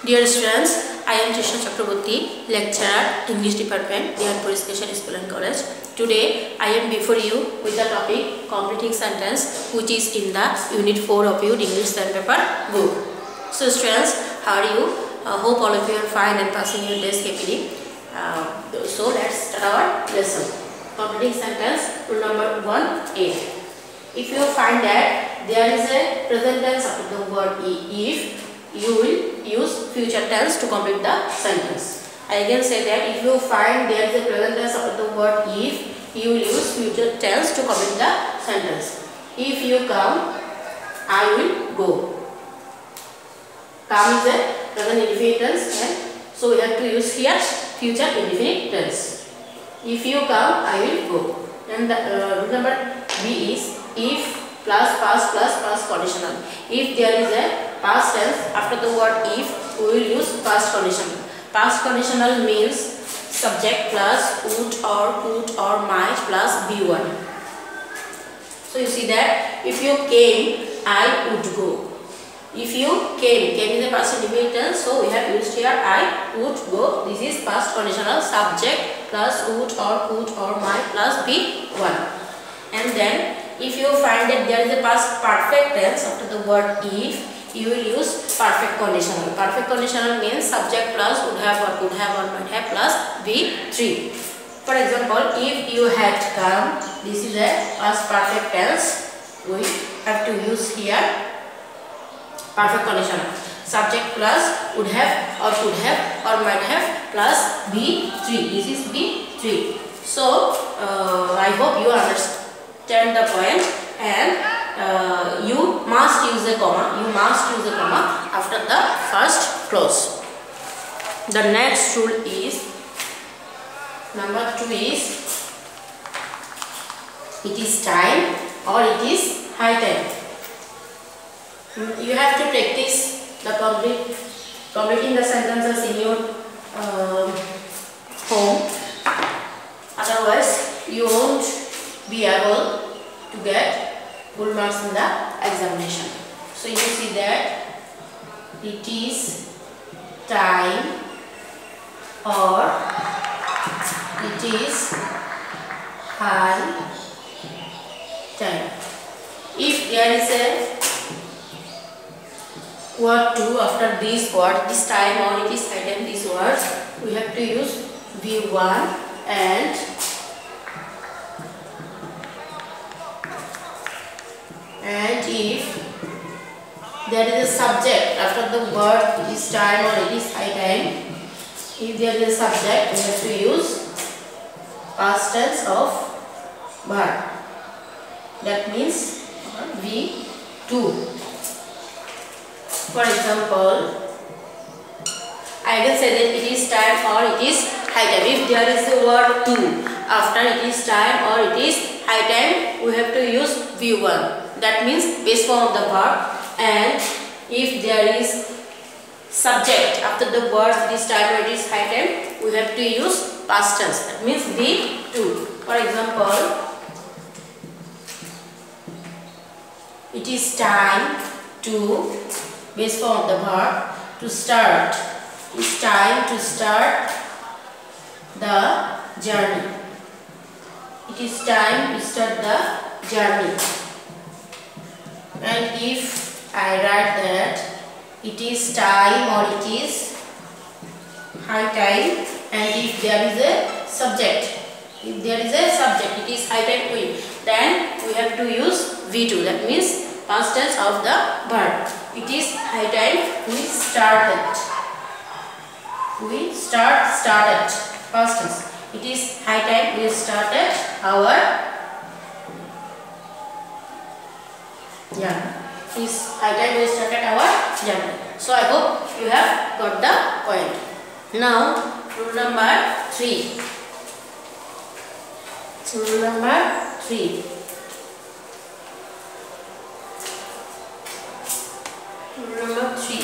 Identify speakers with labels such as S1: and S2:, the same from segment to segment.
S1: Dear students, I am Trishna Chakraborty, lecturer, English Department, Diyarpur Special School and College. Today, I am before you with the topic completing sentence, which is in the Unit 4 of your English Sandpaper book. So, students, how are you? Hope all of you are fine and passing your days happily. So, let's start our lesson. Completing sentence, rule number 1A. If you find that there is a present tense after the word if, you will use future tense to complete the sentence. I again say that if you find there is a present tense after the word if, you will use future tense to complete the sentence. If you come, I will go. Come is a present indefinite tense, and so we have to use here future indefinite tense. If you come, I will go. And the number B is if plus past conditional. If there is a past tense after the word if, we will use past conditional. Past conditional means subject plus would or could or might plus be1. So you see that if you came, I would go. If you came is a past indefinite tense, so we have used here I would go. This is past conditional, subject plus would or could or might plus be1. And then if you find that there is a past perfect tense after the word if, you will use perfect conditional. Perfect conditional means subject plus would have or could have or might have plus be3. For example, if you had come, this is a past perfect tense. We have to use here perfect conditional. Subject plus would have or could have or might have plus be3. This is be3. So I hope you understand the point, and you must use a comma. You must use a comma after the first clause. The next rule is number 2 is it is time or it is high time. You have to practice the completing the sentences in your home. Otherwise, you won't be able to get full marks in the examination. So you see that it is time or it is high time. If there is a word to after this word, this time or it is high time, these words, we have to use V1 and if there is a subject after the word it is time or it is high time, if there is a subject, we have to use past tense of verb. That means V2. For example, I can say that it is time or it is high time. If there is the word to after it is time or it is high time, we have to use V1. That means base form of the verb. And if there is subject after the word it is time or it is high time, we have to use past tense. That means V2. For example, it is time to, base form of the verb, to start. It's time to start the journey. It is time to start the journey. And if I write that it is time or it is high time, and if there is a subject, it is high time, then we have to use V2. That means past tense of the verb. It is high time, we started. We started. Past tense. It is high time, we started our journey. It is high time, we started our journey. So I hope you have got the point. Now, rule number 3. Rule number 3. Number 3,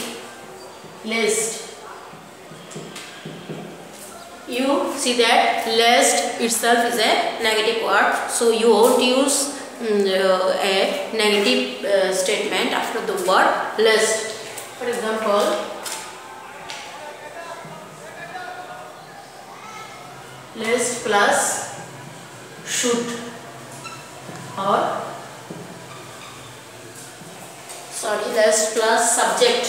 S1: list. You see that list itself is a negative word, so you won't use a negative statement after the word list. For example, list plus should, or list plus subject,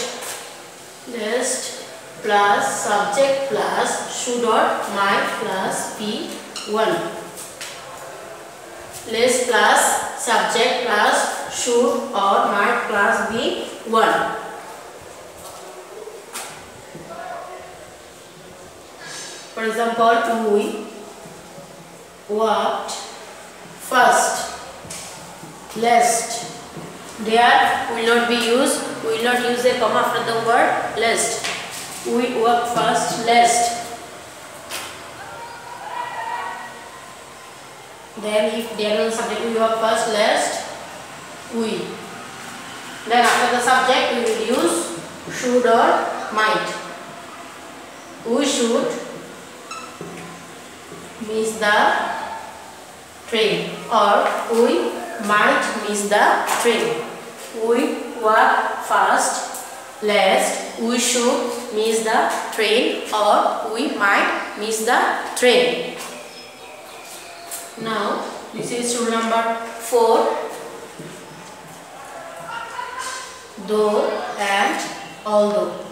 S1: list plus subject plus should or might plus P1, list plus subject plus should or might plus B1. For example, we worked first, list. There will not use a comma after the word list. We work first, list. Then if there is a subject, we work first, list, we. Then after the subject, we will use should or might. We should miss the train, or we might miss the train. We work fast, lest we should miss the train, or we might miss the train. Now this is rule number 4. Though and although.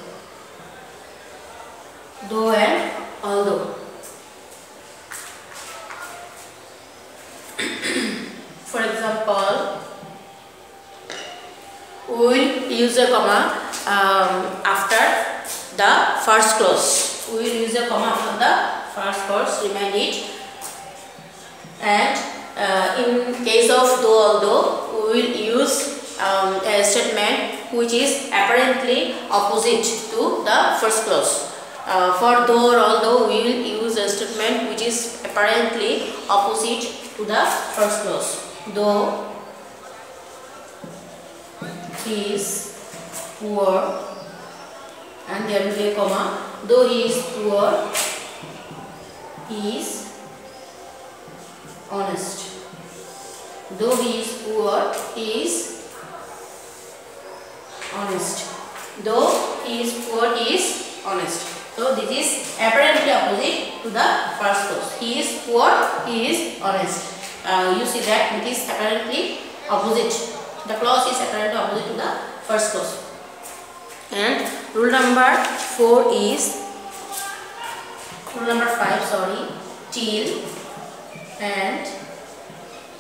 S1: Though and although. For example, we will use a comma after the first clause. We will use a comma after the first clause, remind it. And in case of though although, we will use a statement which is apparently opposite to the first clause. For though or although, we will use a statement which is apparently opposite to the first clause. Though he is poor, and there will be a comma. Though he is poor, he is honest. Though he is poor, he is honest. Though he is poor, he is honest. So this is apparently opposite to the first clause. He is poor, he is honest. You see that it is apparently opposite. The clause is apparently opposite to the first clause. And rule number 4 is rule number 5. Sorry, till and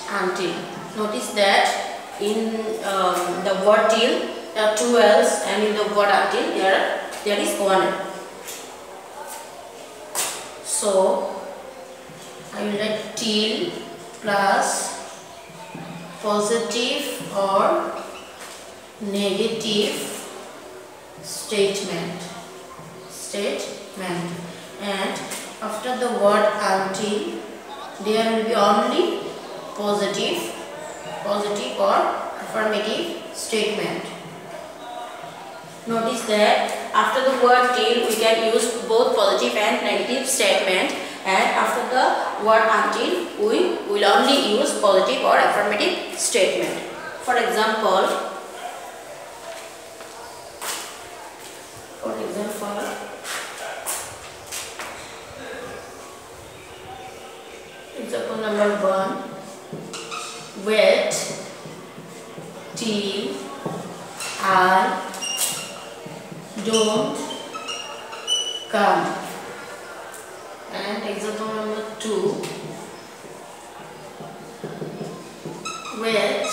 S1: until. Notice that in the word till there are 2 L's, and in the word until there is 1 L. So I will write till plus positive or negative statement, and after the word until there will be only positive or affirmative statement. Notice that after the word till we can use both positive and negative statement, and after the word until we will only use positive or affirmative statement. For example, example number 1, wait till I don't come. And example number 2, wait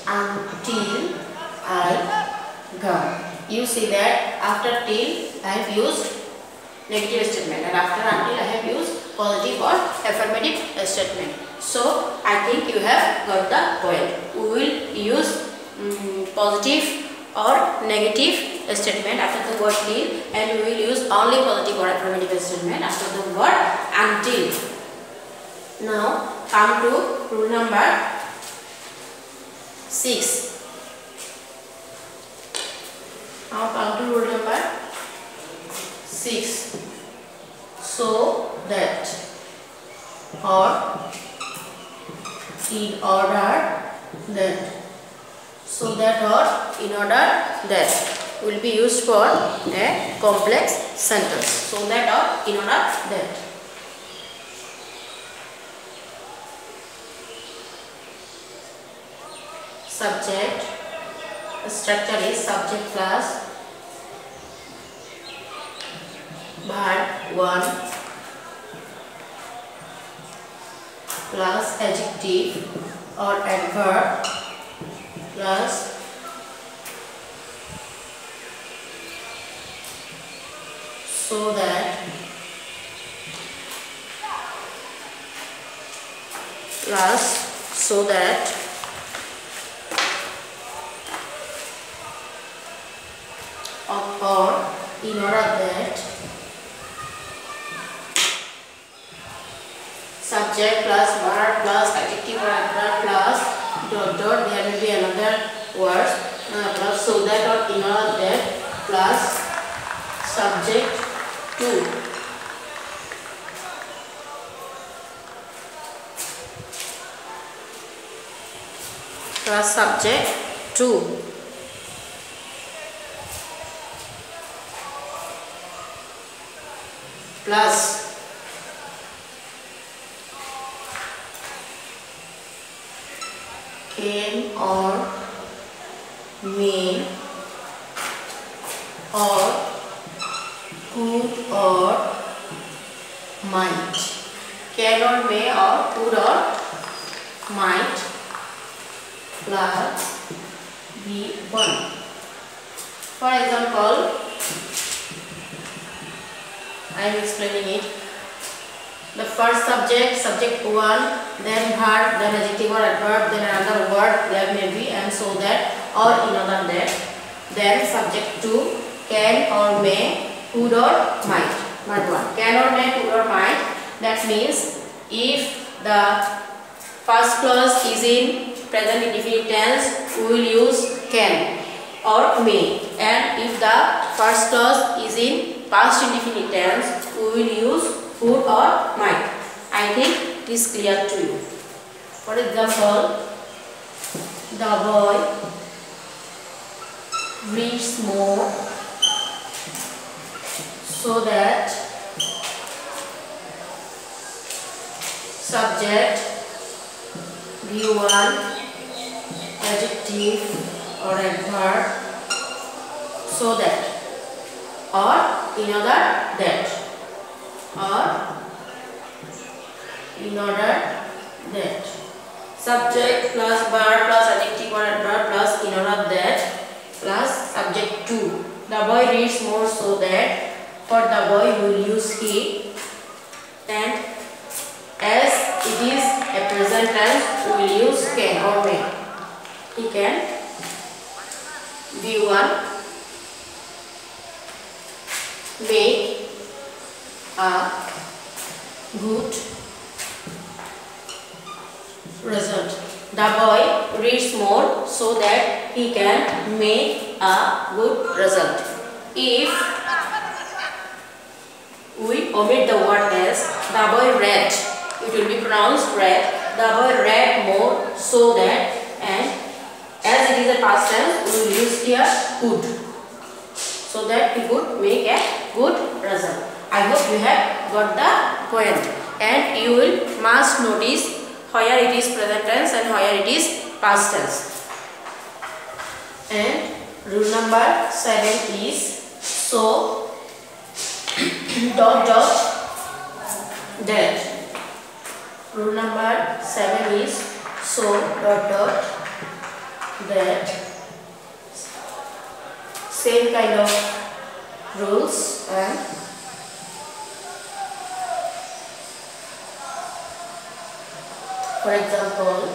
S1: until I come. You see that after till I have used negative statement, and after until I have used positive or affirmative statement. So I think you have got the point. We will use positive or negative statement after the word till, and we will use only positive or affirmative statement after the word until. Now come to rule number 6. Now come to rule number 6. So that, or in order that. So that or in order that. will be used for a complex sentence. So that or in order that. Subject, the structure is subject plus verb 1 plus adjective or adverb plus so that or in order that. Subject plus verb plus adjective or adverb plus dot dot, there will be another word plus so that or in order that plus subject to. Plus subject to. Plus can or may or could or might. Can or may or could or might plus V1. For example, I am explaining it. The first subject, subject 1, then verb, then adjective or adverb, then another word there may be, and so that or in other that. Then subject 2, can or may, could or might. Verb 1, can or may, could or might. That means if the first clause is in present indefinite tense, we will use can or may, and if the first clause is in past indefinite tense, we will use could or might. I think it is clear to you. For example, the boy reads more so that subject V1 adjective or adverb so that or in order that. Or in order that. Subject plus verb plus adjective or adverb plus in order that plus subject 2. The boy reads more so that. For the boy we will use he, and as it is a present tense we will use can or may. He can V1 make a good result. The boy reads more so that he can make a good result. If we omit the word as, the boy read, it will be pronounced read. The boy read more so that, and as it is a past tense, we will use here could, so that he could make a good result. I hope you have got the point, and you will must notice where it is present tense and where it is past tense. And rule number 7 is so dot dot that. Rule number 7 is so dot dot that. Same kind of rules, and for example,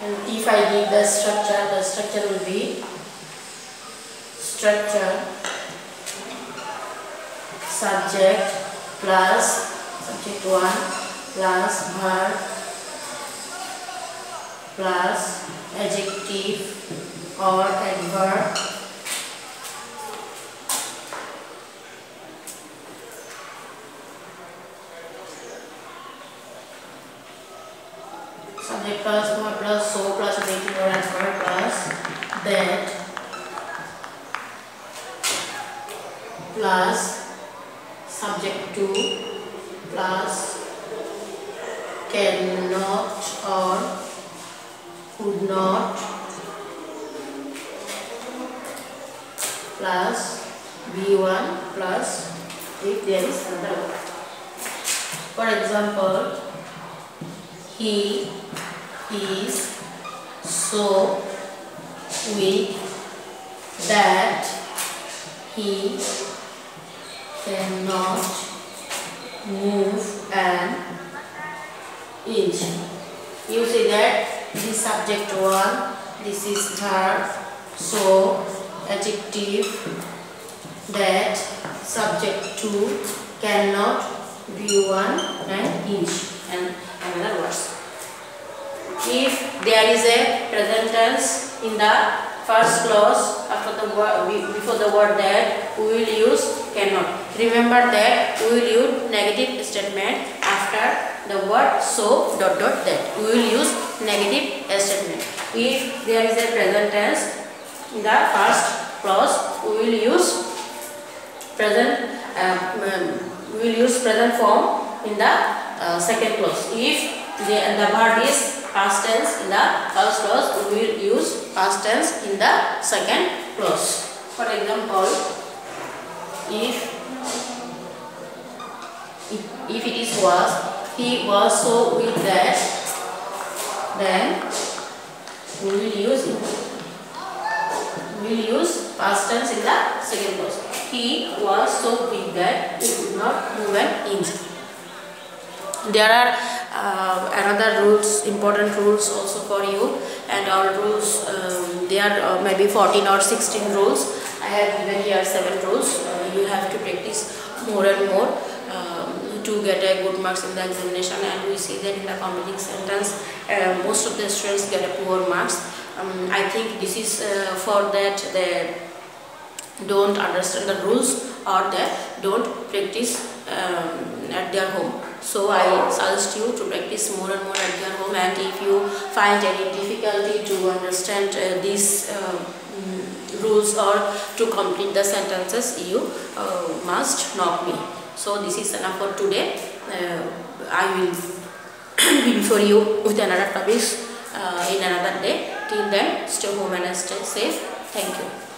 S1: and if I give the structure will be structure subject plus subject 1 plus verb plus adjective or adverb subject plus verb plus so plus adjective or adverb plus that plus subject to plus cannot or could not plus B1 plus if there is another word. For example, he is so weak that he cannot move an inch. You see that this is subject 1, this is verb, so adjective that subject 2 cannot be 1 and inch and another words. If there is a present tense in the first clause after the word, before the word that, we will use cannot. Remember that we will use negative statement after the word so dot that. We will use negative statement. If there is a present tense in the first clause, we will use present form in the second clause. If the verb is past tense in the first clause, we will use past tense in the second clause. For example, if it is was, he was so weak that, then we will use past tense in the second clause. He was so big that he could not move an inch. There are another rules, important rules also for you, and our rules, there are maybe 14 or 16 rules. I have given here 7 rules. You have to practice more and more to get a good marks in the examination, and we see that in the completing sentence most of the students get a poor marks. I think this is for that they don't understand the rules or they don't practice at their home. So I suggest you to practice more and more at your home, and if you find any difficulty to understand these rules or to complete the sentences, you must knock me. So this is enough for today. I will be before you with another topics in another day. Till then, stay home and stay safe. Thank you.